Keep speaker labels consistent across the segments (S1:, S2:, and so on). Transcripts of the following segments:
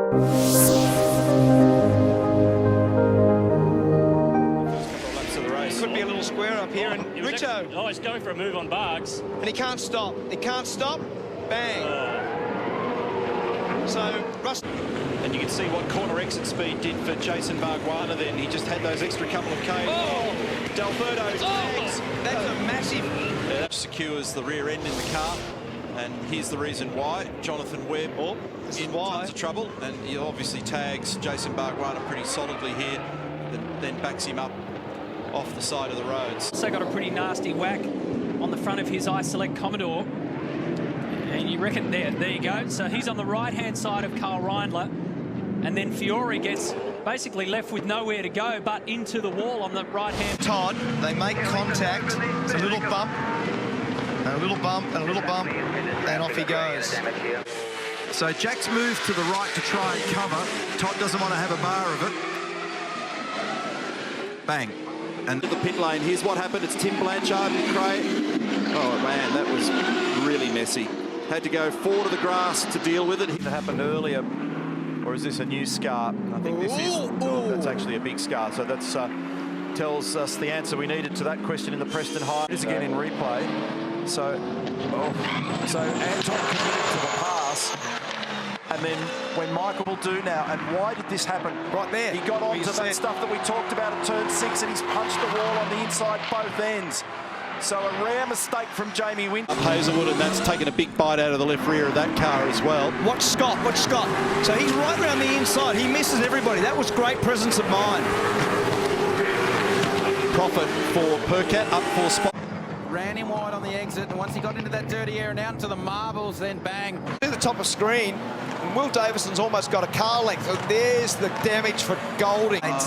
S1: Could be a little square up here, and Richo.
S2: Oh, he's going for a move on Barks.
S1: And he can't stop. He can't stop. Bang. So, Russ.
S3: And you can see what corner exit speed did for Jason Bargwanna then. He just had those extra couple of Ks.
S1: Oh!
S3: Delberto tags.
S1: That's a massive.
S3: That secures the rear end in the car. And here's the reason why. Jonathan Webb in tons of trouble. And he obviously tags Jason Bargwanna pretty solidly here. Then backs him up off the side of the roads.
S4: So got a pretty nasty whack on the front of his I-Select Commodore. And you reckon there you go. So he's on the right-hand side of Carl Reindler. And then Fiore gets basically left with nowhere to go but into the wall on the right-hand.
S1: Todd, they make contact. It's a little bump, and a little bump, and a little bump, and off he goes.
S5: So Jack's moved to the right to try and cover. Todd doesn't want to have a bar of it. Bang. And
S3: the pit lane, here's what happened. It's Tim Blanchard and Cray. Oh, man, that was really messy. Had to go forward to the grass to deal with it. It happened earlier. Or is this a new scar? I think this is. That's actually a big scar. So that's tells us the answer we needed to that question in the Preston High. It is again in replay. So Anton committed to the pass. And then when Michael will do now, and why did this happen?
S1: Right there.
S3: He got onto that stuff that we talked about at turn 6, and he's punched the wall on the inside both ends. So a rare mistake from Jamie Winter. Hazelwood, and that's taken a big bite out of the left rear of that car as well.
S1: Watch Scott. So he's right around the inside. He misses everybody. That was great presence of mind.
S3: Profit for Percat, up 4 spots.
S6: Ran him wide on the exit, and once he got into that dirty area and out into the marbles, then bang.
S1: To the top of screen, and Will Davison's almost got a car length. So there's the damage for Golding.
S5: no,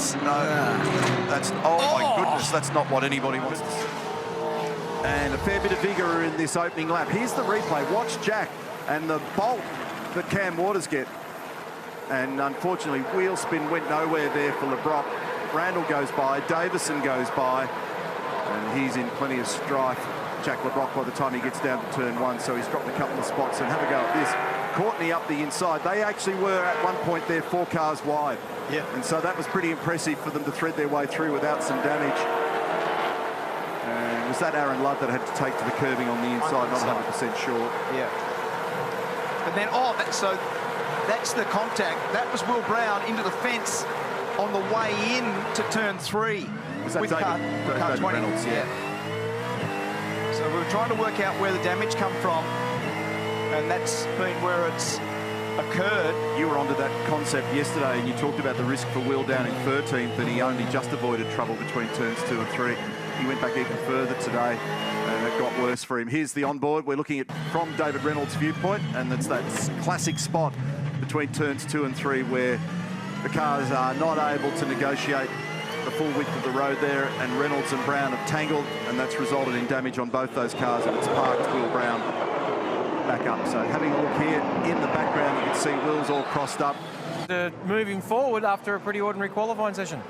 S5: that's my goodness, that's not what anybody wants to see. And a fair bit of vigour in this opening lap. Here's the replay. Watch Jack and the bolt that Cam Waters get. And unfortunately, wheel spin went nowhere there for LeBrock. Randall goes by, Davison goes by, and he's in plenty of strife. Jack LeBrock by the time he gets down to turn 1, so he's dropped a couple of spots. And have a go at this. Courtney up the inside. They actually were at one point there 4 cars wide.
S1: Yeah.
S5: And so that was pretty impressive for them to thread their way through without some damage. Was that Aaron Ludd that had to take to the curving on the inside? Not 100% sure.
S1: Yeah. And then, so that's the contact. That was Will Brown into the fence on the way in to turn 3.
S5: Was that
S1: with
S5: David,
S1: car
S5: David
S1: 20.
S5: Reynolds? Yeah.
S1: So we were trying to work out where the damage come from, and that's been where it's occurred.
S5: You were onto that concept yesterday, and you talked about the risk for Will down in 13th, and he only just avoided trouble between turns 2 and 3. He went back even further today, and it got worse for him. Here's the onboard. We're looking at from David Reynolds' viewpoint, and it's that classic spot between turns 2 and 3 where the cars are not able to negotiate the full width of the road there, and Reynolds and Brown have tangled, and that's resulted in damage on both those cars, and it's parked Will Brown back up. So having a look here in the background, you can see Will's all crossed up.
S6: Moving forward after a pretty ordinary qualifying session.